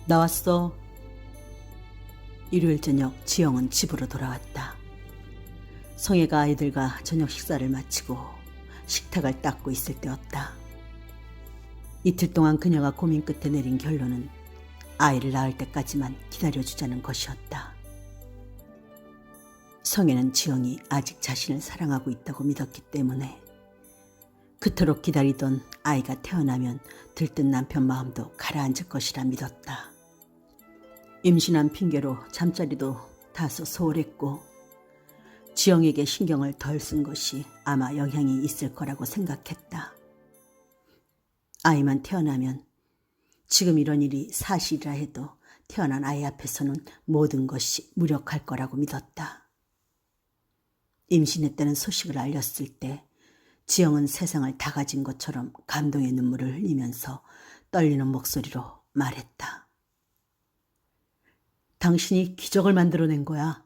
나왔어. 일요일 저녁 지영은 집으로 돌아왔다. 성혜가 아이들과 저녁 식사를 마치고 식탁을 닦고 있을 때였다. 이틀 동안 그녀가 고민 끝에 내린 결론은 아이를 낳을 때까지만 기다려주자는 것이었다. 성혜는 지영이 아직 자신을 사랑하고 있다고 믿었기 때문에 그토록 기다리던 아이가 태어나면 들뜬 남편 마음도 가라앉을 것이라 믿었다. 임신한 핑계로 잠자리도 다소 소홀했고 지영에게 신경을 덜 쓴 것이 아마 영향이 있을 거라고 생각했다. 아이만 태어나면 지금 이런 일이 사실이라 해도 태어난 아이 앞에서는 모든 것이 무력할 거라고 믿었다. 임신했다는 소식을 알렸을 때 지영은 세상을 다 가진 것처럼 감동의 눈물을 흘리면서 떨리는 목소리로 말했다. 당신이 기적을 만들어낸 거야.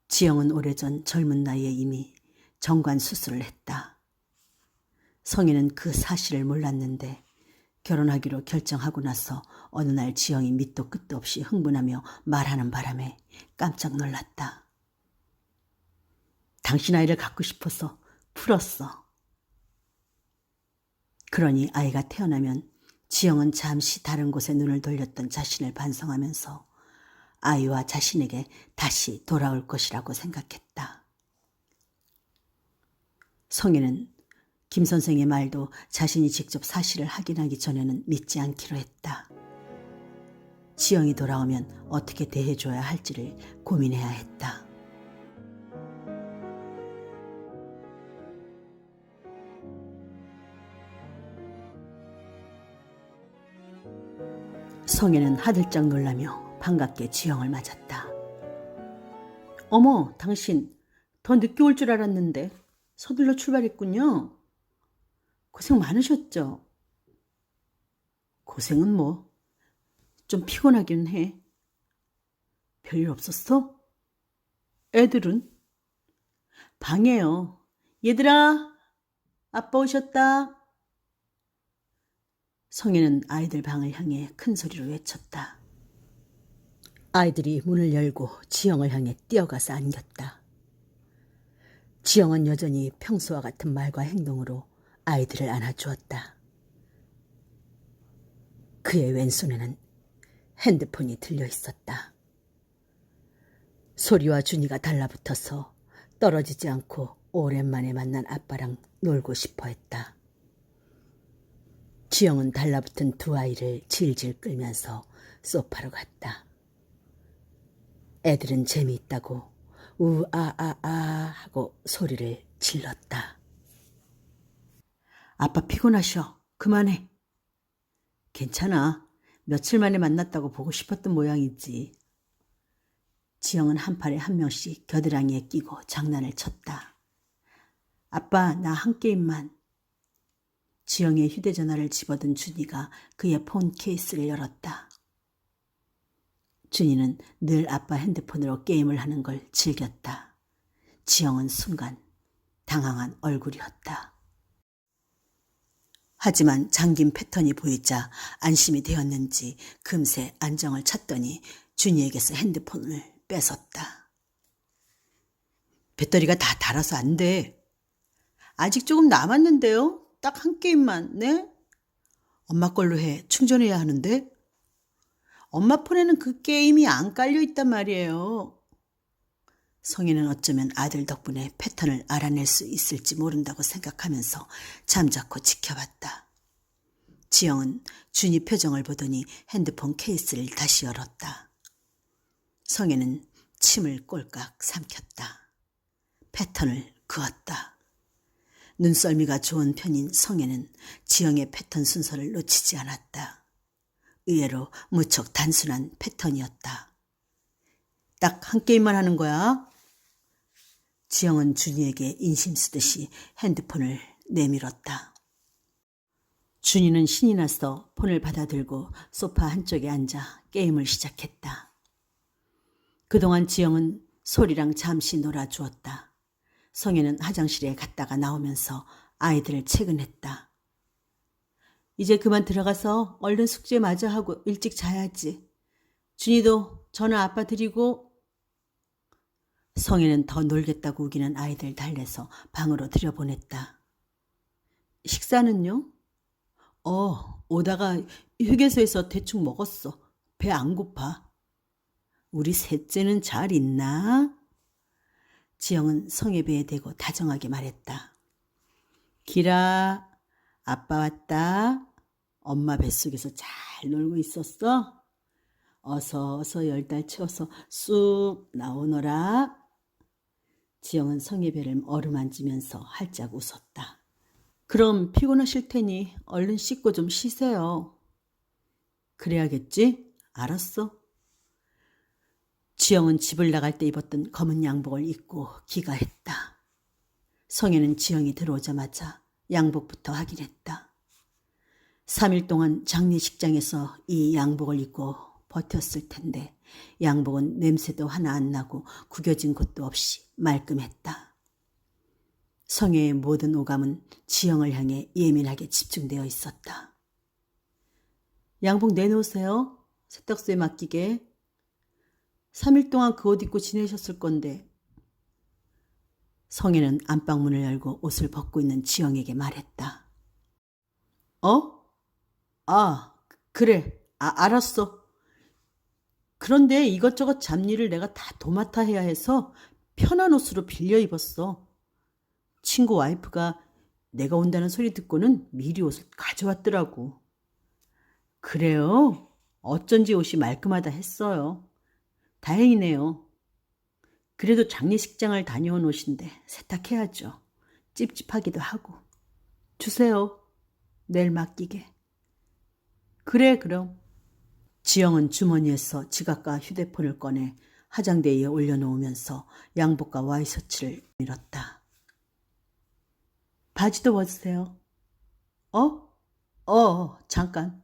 지영은 오래전 젊은 나이에 이미 정관 수술을 했다. 성희는 그 사실을 몰랐는데 결혼하기로 결정하고 나서 어느 날 지영이 밑도 끝도 없이 흥분하며 말하는 바람에 깜짝 놀랐다. 당신 아이를 갖고 싶어서 풀었어. 그러니 아이가 태어나면 지영은 잠시 다른 곳에 눈을 돌렸던 자신을 반성하면서 아이와 자신에게 다시 돌아올 것이라고 생각했다. 성희는 김 선생의 말도 자신이 직접 사실을 확인하기 전에는 믿지 않기로 했다. 지영이 돌아오면 어떻게 대해줘야 할지를 고민해야 했다. 성혜는 하들짝 놀라며 반갑게 지영을 맞았다. 어머, 당신 더 늦게 올 줄 알았는데 서둘러 출발했군요. 고생 많으셨죠? 고생은 뭐 좀 피곤하긴 해. 별일 없었어? 애들은? 방에요. 얘들아, 아빠 오셨다. 성혜는 아이들 방을 향해 큰 소리로 외쳤다. 아이들이 문을 열고 지영을 향해 뛰어가서 안겼다. 지영은 여전히 평소와 같은 말과 행동으로 아이들을 안아주었다. 그의 왼손에는 핸드폰이 들려 있었다. 소리와 준이가 달라붙어서 떨어지지 않고 오랜만에 만난 아빠랑 놀고 싶어 했다. 지영은 달라붙은 두 아이를 질질 끌면서 소파로 갔다. 애들은 재미있다고 우아아아 하고 소리를 질렀다. 아빠 피곤하셔. 그만해. 괜찮아. 며칠 만에 만났다고 보고 싶었던 모양이지. 지영은 한 팔에 한 명씩 겨드랑이에 끼고 장난을 쳤다. 아빠, 나 한 게임만. 지영의 휴대전화를 집어든 준이가 그의 폰 케이스를 열었다. 준이는 늘 아빠 핸드폰으로 게임을 하는 걸 즐겼다. 지영은 순간 당황한 얼굴이었다. 하지만 잠긴 패턴이 보이자 안심이 되었는지 금세 안정을 찾더니 준이에게서 핸드폰을 뺏었다. 배터리가 다 닳아서 안 돼. 아직 조금 남았는데요. 딱 한 게임만, 네? 엄마 걸로 해. 충전해야 하는데. 엄마 폰에는 그 게임이 안 깔려있단 말이에요. 성희는 어쩌면 아들 덕분에 패턴을 알아낼 수 있을지 모른다고 생각하면서 잠자코 지켜봤다. 지영은 준이 표정을 보더니 핸드폰 케이스를 다시 열었다. 성희는 침을 꼴깍 삼켰다. 패턴을 그었다. 눈썰미가 좋은 편인 성혜는 지영의 패턴 순서를 놓치지 않았다. 의외로 무척 단순한 패턴이었다. 딱 한 게임만 하는 거야? 지영은 준이에게 인심 쓰듯이 핸드폰을 내밀었다. 준이는 신이 나서 폰을 받아들고 소파 한쪽에 앉아 게임을 시작했다. 그동안 지영은 소리랑 잠시 놀아주었다. 성혜는 화장실에 갔다가 나오면서 아이들을 체근했다. 이제 그만 들어가서 얼른 숙제 마저 하고 일찍 자야지. 준이도 전화 아빠 드리고. 성혜는 더 놀겠다고 우기는 아이들 달래서 방으로 들여보냈다. 식사는요? 오다가 휴게소에서 대충 먹었어. 배 안 고파. 우리 셋째는 잘 있나? 지영은 성의 배에 대고 다정하게 말했다. 기라, 아빠 왔다. 엄마 뱃속에서 잘 놀고 있었어? 어서 10달 채워서 쑥 나오너라. 지영은 성의 배를 어루만지면서 활짝 웃었다. 그럼 피곤하실 테니 얼른 씻고 좀 쉬세요. 그래야겠지? 알았어. 지영은 집을 나갈 때 입었던 검은 양복을 입고 귀가했다. 성혜는 지영이 들어오자마자 양복부터 확인했다. 3일 동안 장례식장에서 이 양복을 입고 버텼을 텐데 양복은 냄새도 하나 안 나고 구겨진 곳도 없이 말끔했다. 성혜의 모든 오감은 지영을 향해 예민하게 집중되어 있었다. 양복 내놓으세요. 세탁소에 맡기게. 3일 동안 그 옷 입고 지내셨을 건데. 성혜는 안방문을 열고 옷을 벗고 있는 지영에게 말했다. 그래. 알았어. 그런데 이것저것 잡일을 내가 다 도맡아 해야 해서 편한 옷으로 빌려 입었어. 친구 와이프가 내가 온다는 소리 듣고는 미리 옷을 가져왔더라고. 그래요? 어쩐지 옷이 말끔하다 했어요. 다행이네요. 그래도 장례식장을 다녀온 옷인데 세탁해야죠. 찝찝하기도 하고. 주세요. 내일 맡기게. 그래 그럼. 지영은 주머니에서 지갑과 휴대폰을 꺼내 화장대에 올려놓으면서 양복과 와이셔츠를 밀었다. 바지도 벗으세요. 잠깐.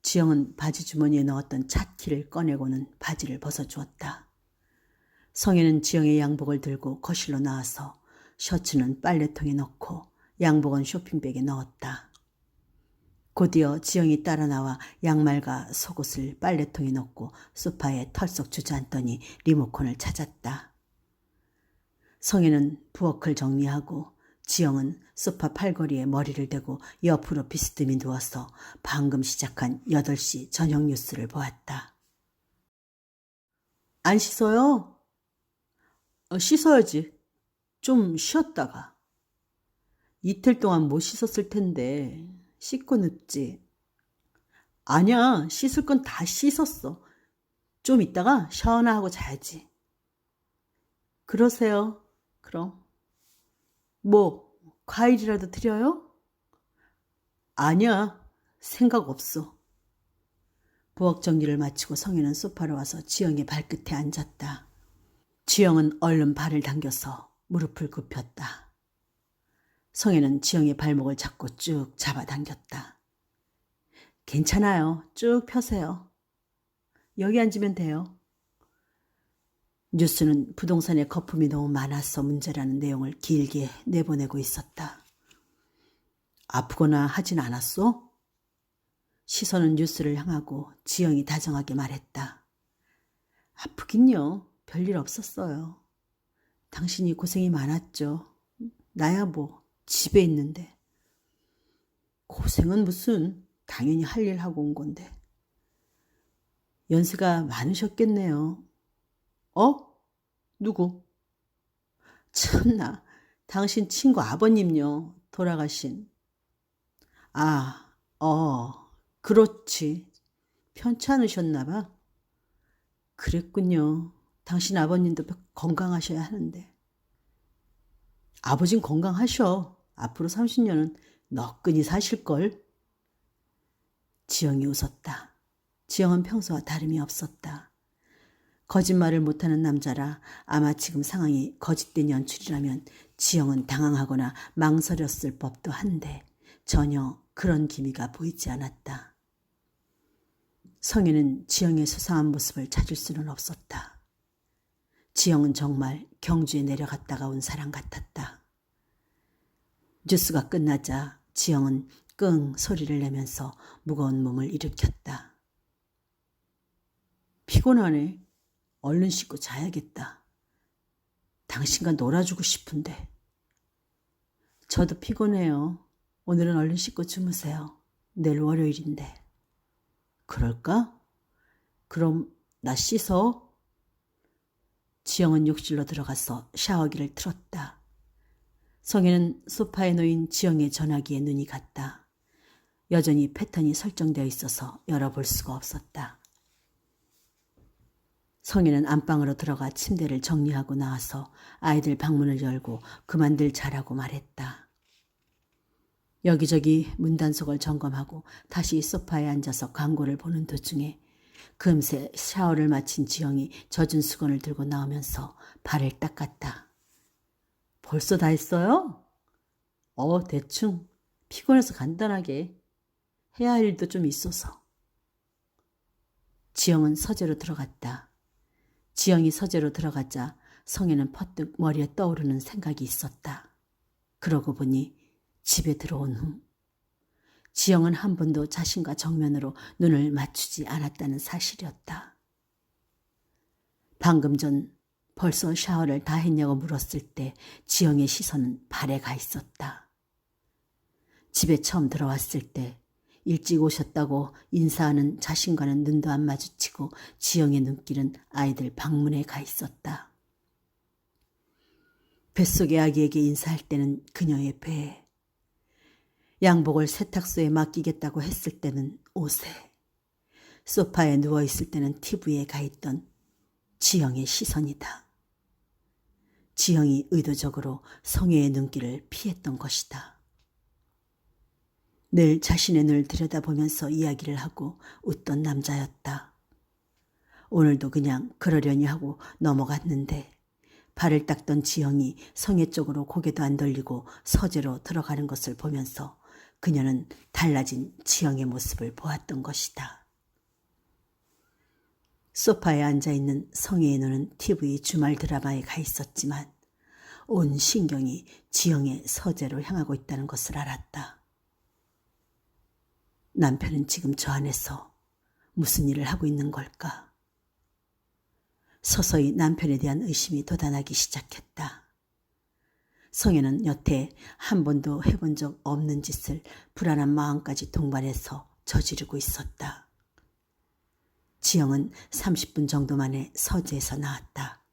지영은 바지 주머니에 넣었던 찻키를 꺼내고는 바지를 벗어주었다. 성혜는 지영의 양복을 들고 거실로 나와서 셔츠는 빨래통에 넣고 양복은 쇼핑백에 넣었다. 곧이어 지영이 따라 나와 양말과 속옷을 빨래통에 넣고 소파에 털썩 주저앉더니 리모컨을 찾았다. 성혜는 부엌을 정리하고 지영은 소파 팔걸이에 머리를 대고 옆으로 비스듬히 누워서 방금 시작한 8시 저녁 뉴스를 보았다. 안 씻어요? 씻어야지. 좀 쉬었다가. 이틀 동안 못 씻었을 텐데 씻고 눕지. 아니야, 씻을 건 다 씻었어. 좀 이따가 샤워나 하고 자야지. 그러세요. 그럼. 뭐, 과일이라도 드려요? 아니야, 생각 없어. 부엌 정리를 마치고 성혜는 소파로 와서 지영의 발끝에 앉았다. 지영은 얼른 발을 당겨서 무릎을 굽혔다. 성혜는 지영의 발목을 잡고 쭉 잡아당겼다. 괜찮아요. 쭉 펴세요. 여기 앉으면 돼요. 뉴스는 부동산에 거품이 너무 많아서 문제라는 내용을 길게 내보내고 있었다. 아프거나 하진 않았어? 시선은 뉴스를 향하고 지영이 다정하게 말했다. 아프긴요. 별일 없었어요. 당신이 고생이 많았죠. 나야 뭐 집에 있는데. 고생은 무슨, 당연히 할 일 하고 온 건데. 연세가 많으셨겠네요. 누구? 참나, 당신 친구 아버님요. 돌아가신. 그렇지. 편찮으셨나 봐. 그랬군요. 당신 아버님도 건강하셔야 하는데. 아버진 건강하셔. 앞으로 30년은 너끈히 사실걸. 지영이 웃었다. 지영은 평소와 다름이 없었다. 거짓말을 못하는 남자라 아마 지금 상황이 거짓된 연출이라면 지영은 당황하거나 망설였을 법도 한데 전혀 그런 기미가 보이지 않았다. 성혜는 지영의 수상한 모습을 찾을 수는 없었다. 지영은 정말 경주에 내려갔다가 온 사람 같았다. 뉴스가 끝나자 지영은 끙 소리를 내면서 무거운 몸을 일으켰다. 피곤하네. 얼른 씻고 자야겠다. 당신과 놀아주고 싶은데. 저도 피곤해요. 오늘은 얼른 씻고 주무세요. 내일 월요일인데. 그럴까? 그럼 나 씻어. 지영은 욕실로 들어가서 샤워기를 틀었다. 성혜는 소파에 놓인 지영의 전화기에 눈이 갔다. 여전히 패턴이 설정되어 있어서 열어볼 수가 없었다. 성혜는 안방으로 들어가 침대를 정리하고 나와서 아이들 방문을 열고 그만들 자라고 말했다. 여기저기 문단속을 점검하고 다시 소파에 앉아서 광고를 보는 도중에 금세 샤워를 마친 지영이 젖은 수건을 들고 나오면서 발을 닦았다. 벌써 다 했어요? 대충. 피곤해서 간단하게. 해야 할 일도 좀 있어서. 지영은 서재로 들어갔다. 지영이 서재로 들어가자 성혜는 퍼뜩 머리에 떠오르는 생각이 있었다. 그러고 보니 집에 들어온 후 지영은 한 번도 자신과 정면으로 눈을 맞추지 않았다는 사실이었다. 방금 전 벌써 샤워를 다 했냐고 물었을 때 지영의 시선은 발에 가 있었다. 집에 처음 들어왔을 때 일찍 오셨다고 인사하는 자신과는 눈도 안 마주치고 지영의 눈길은 아이들 방문에 가 있었다. 뱃속의 아기에게 인사할 때는 그녀의 배에, 양복을 세탁소에 맡기겠다고 했을 때는 옷에, 소파에 누워있을 때는 TV에 가 있던 지영의 시선이다. 지영이 의도적으로 성혜의 눈길을 피했던 것이다. 늘 자신의 눈을 들여다보면서 이야기를 하고 웃던 남자였다. 오늘도 그냥 그러려니 하고 넘어갔는데 발을 닦던 지영이 성혜 쪽으로 고개도 안 돌리고 서재로 들어가는 것을 보면서 그녀는 달라진 지영의 모습을 보았던 것이다. 소파에 앉아있는 성혜의 눈은 TV 주말 드라마에 가 있었지만 온 신경이 지영의 서재로 향하고 있다는 것을 알았다. 남편은 지금 저 안에서 무슨 일을 하고 있는 걸까? 서서히 남편에 대한 의심이 돋아나기 시작했다. 성혜는 여태 한 번도 해본 적 없는 짓을 불안한 마음까지 동반해서 저지르고 있었다. 지영은 30분 정도 만에 서재에서 나왔다.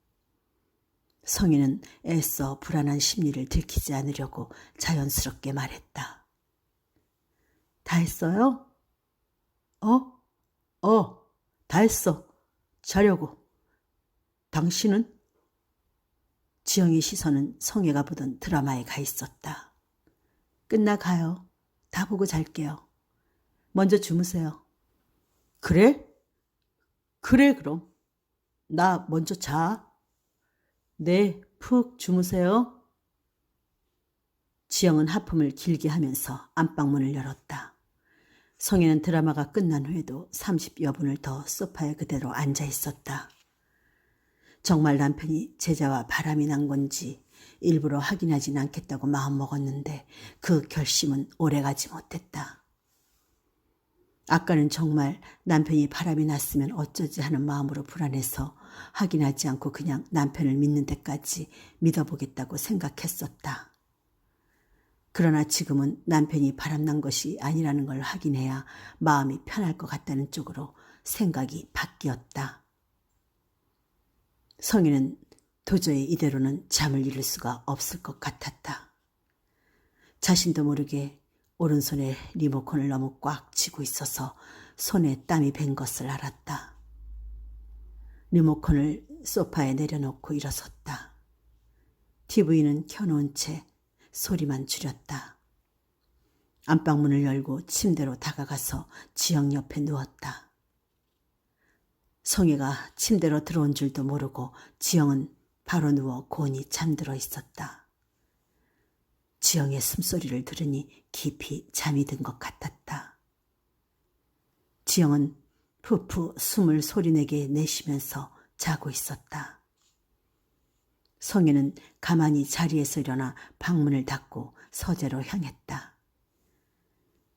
성혜는 애써 불안한 심리를 들키지 않으려고 자연스럽게 말했다. 다 했어요? 다 했어. 자려고. 당신은? 지영의 시선은 성혜가 보던 드라마에 가 있었다. 끝나가요. 다 보고 잘게요. 먼저 주무세요. 그래? 그래 그럼. 나 먼저 자. 네, 푹 주무세요. 지영은 하품을 길게 하면서 안방문을 열었다. 성혜는 드라마가 끝난 후에도 30여 분을 더 소파에 그대로 앉아 있었다. 정말 남편이 제자와 바람이 난 건지 일부러 확인하진 않겠다고 마음먹었는데 그 결심은 오래가지 못했다. 아까는 정말 남편이 바람이 났으면 어쩌지 하는 마음으로 불안해서 확인하지 않고 그냥 남편을 믿는 데까지 믿어보겠다고 생각했었다. 그러나 지금은 남편이 바람난 것이 아니라는 걸 확인해야 마음이 편할 것 같다는 쪽으로 생각이 바뀌었다. 성희는 도저히 이대로는 잠을 이룰 수가 없을 것 같았다. 자신도 모르게 오른손에 리모컨을 너무 꽉 쥐고 있어서 손에 땀이 밴 것을 알았다. 리모컨을 소파에 내려놓고 일어섰다. TV는 켜놓은 채 소리만 줄였다. 안방문을 열고 침대로 다가가서 지영 옆에 누웠다. 성혜가 침대로 들어온 줄도 모르고 지영은 바로 누워 곤히 잠들어 있었다. 지영의 숨소리를 들으니 깊이 잠이 든 것 같았다. 지영은 푸푸 숨을 소리내게 내쉬면서 자고 있었다. 성혜는 가만히 자리에서 일어나 방문을 닫고 서재로 향했다.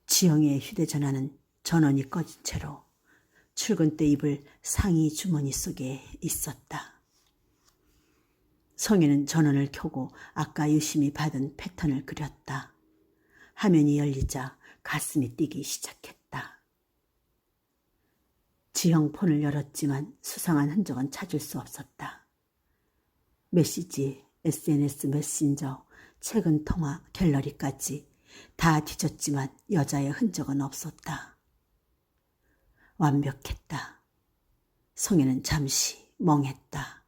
지영의 휴대전화는 전원이 꺼진 채로 출근 때 입을 상의 주머니 속에 있었다. 성혜는 전원을 켜고 아까 유심히 받은 패턴을 그렸다. 화면이 열리자 가슴이 뛰기 시작했다. 지영 폰을 열었지만 수상한 흔적은 찾을 수 없었다. 메시지, SNS 메신저, 최근 통화, 갤러리까지 다 뒤졌지만 여자의 흔적은 없었다. 완벽했다. 성혜는 잠시 멍했다.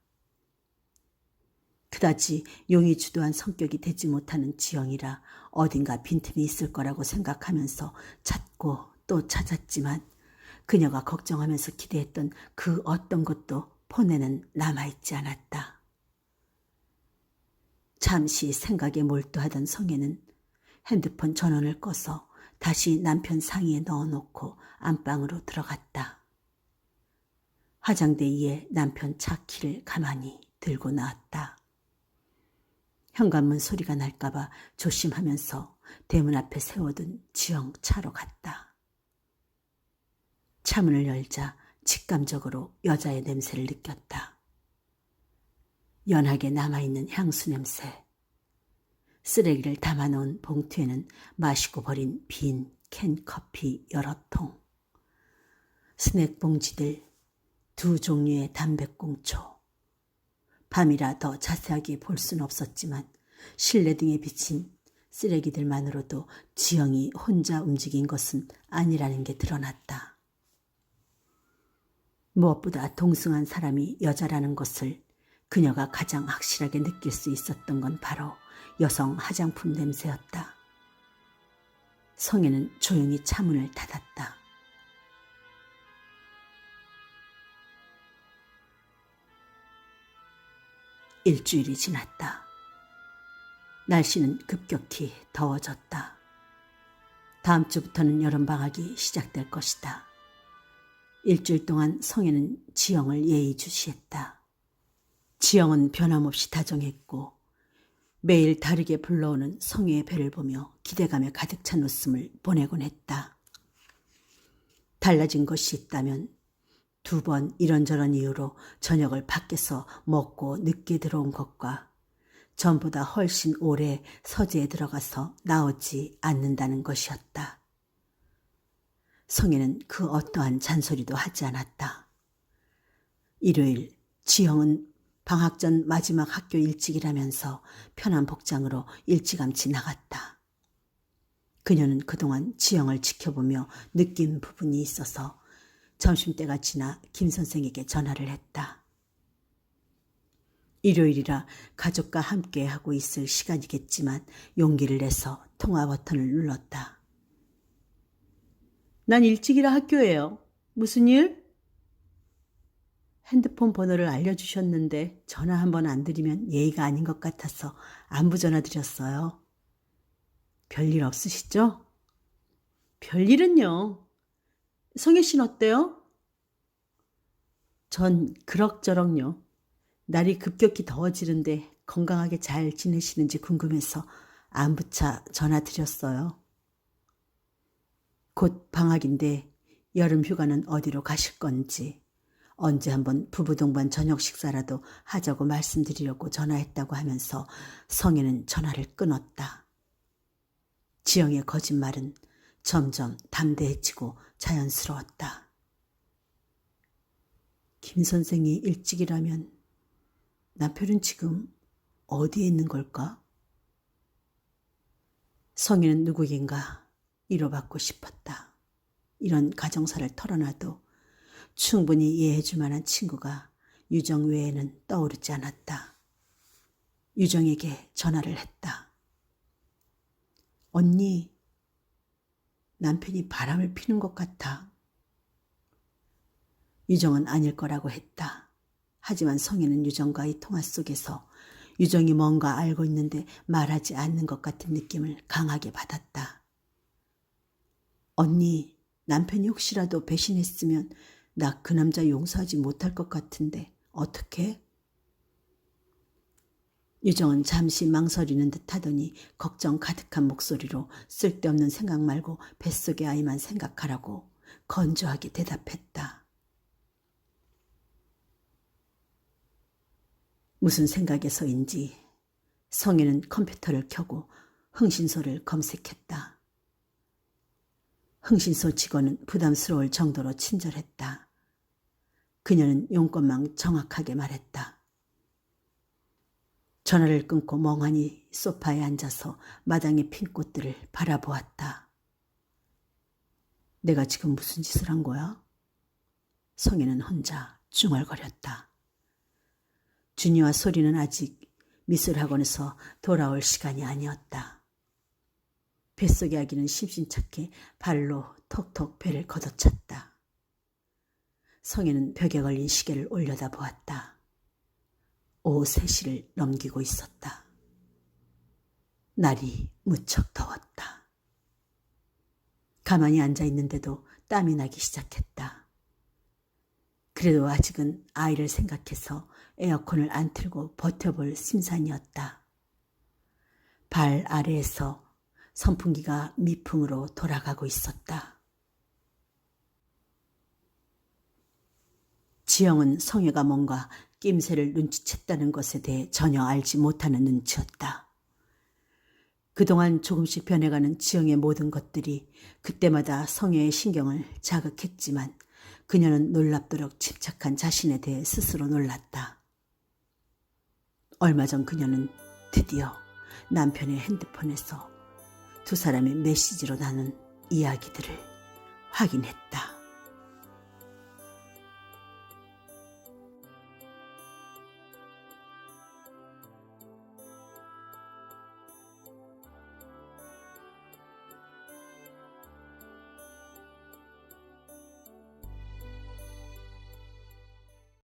그다지 용이 주도한 성격이 되지 못하는 지영이라 어딘가 빈틈이 있을 거라고 생각하면서 찾고 또 찾았지만 그녀가 걱정하면서 기대했던 그 어떤 것도 폰에는 남아있지 않았다. 잠시 생각에 몰두하던 성혜는 핸드폰 전원을 꺼서 다시 남편 상의에 넣어놓고 안방으로 들어갔다. 화장대 위에 남편 차 키를 가만히 들고 나왔다. 현관문 소리가 날까봐 조심하면서 대문 앞에 세워둔 지영 차로 갔다. 차문을 열자 직감적으로 여자의 냄새를 느꼈다. 연하게 남아있는 향수 냄새. 쓰레기를 담아놓은 봉투에는 마시고 버린 빈 캔 커피 여러 통. 스낵 봉지들, 2종류의 담배꽁초. 밤이라 더 자세하게 볼 순 없었지만 실내 등에 비친 쓰레기들만으로도 지영이 혼자 움직인 것은 아니라는 게 드러났다. 무엇보다 동승한 사람이 여자라는 것을 그녀가 가장 확실하게 느낄 수 있었던 건 바로 여성 화장품 냄새였다. 성혜는 조용히 차문을 닫았다. 일주일이 지났다. 날씨는 급격히 더워졌다. 다음 주부터는 여름방학이 시작될 것이다. 일주일 동안 성혜는 지영을 예의주시했다. 지영은 변함없이 다정했고 매일 다르게 불러오는 성혜의 배를 보며 기대감에 가득 찬 웃음을 보내곤 했다. 달라진 것이 있다면 2번 이런저런 이유로 저녁을 밖에서 먹고 늦게 들어온 것과 전보다 훨씬 오래 서재에 들어가서 나오지 않는다는 것이었다. 성혜는 그 어떠한 잔소리도 하지 않았다. 일요일 지영은 방학 전 마지막 학교 일찍이라면서 편한 복장으로 일찌감치 나갔다. 그녀는 그동안 지영을 지켜보며 느낀 부분이 있어서 점심때가 지나 김 선생에게 전화를 했다. 일요일이라 가족과 함께 하고 있을 시간이겠지만 용기를 내서 통화 버튼을 눌렀다. 난 일찍이라 학교예요. 무슨 일? 핸드폰 번호를 알려주셨는데 전화 한번 안 드리면 예의가 아닌 것 같아서 안부 전화 드렸어요. 별일 없으시죠? 별일은요. 성혜 씨는 어때요? 전 그럭저럭요. 날이 급격히 더워지는데 건강하게 잘 지내시는지 궁금해서 안부차 전화 드렸어요. 곧 방학인데 여름 휴가는 어디로 가실 건지 언제 한번 부부 동반 저녁 식사라도 하자고 말씀드리려고 전화했다고 하면서 성혜는 전화를 끊었다. 지영의 거짓말은 점점 담대해지고 자연스러웠다. 김 선생이 일찍이라면 남편은 지금 어디에 있는 걸까? 성혜는 누구인가 위로받고 싶었다. 이런 가정사를 털어놔도 충분히 이해해줄 만한 친구가 유정 외에는 떠오르지 않았다. 유정에게 전화를 했다. 언니, 남편이 바람을 피는 것 같아. 유정은 아닐 거라고 했다. 하지만 성혜는 유정과의 통화 속에서 유정이 뭔가 알고 있는데 말하지 않는 것 같은 느낌을 강하게 받았다. 언니, 남편이 혹시라도 배신했으면 나 그 남자 용서하지 못할 것 같은데 어떡해? 유정은 잠시 망설이는 듯 하더니 걱정 가득한 목소리로 쓸데없는 생각 말고 뱃속의 아이만 생각하라고 건조하게 대답했다. 무슨 생각에서인지 성희는 컴퓨터를 켜고 흥신소를 검색했다. 흥신소 직원은 부담스러울 정도로 친절했다. 그녀는 용건만 정확하게 말했다. 전화를 끊고 멍하니 소파에 앉아서 마당의 핀 꽃들을 바라보았다. 내가 지금 무슨 짓을 한 거야? 성희는 혼자 중얼거렸다. 준이와 소리는 아직 미술학원에서 돌아올 시간이 아니었다. 뱃속의 아기는 심심찮게 발로 톡톡 배를 걷어찼다. 성희는 벽에 걸린 시계를 올려다보았다. 오후 3시를 넘기고 있었다. 날이 무척 더웠다. 가만히 앉아 있는데도 땀이 나기 시작했다. 그래도 아직은 아이를 생각해서 에어컨을 안 틀고 버텨볼 심산이었다. 발 아래에서 선풍기가 미풍으로 돌아가고 있었다. 지영은 성혜가 뭔가 낌새를 눈치챘다는 것에 대해 전혀 알지 못하는 눈치였다. 그동안 조금씩 변해가는 지영의 모든 것들이 그때마다 성혜의 신경을 자극했지만 그녀는 놀랍도록 침착한 자신에 대해 스스로 놀랐다. 얼마 전 그녀는 드디어 남편의 핸드폰에서 두 사람의 메시지로 나눈 이야기들을 확인했다.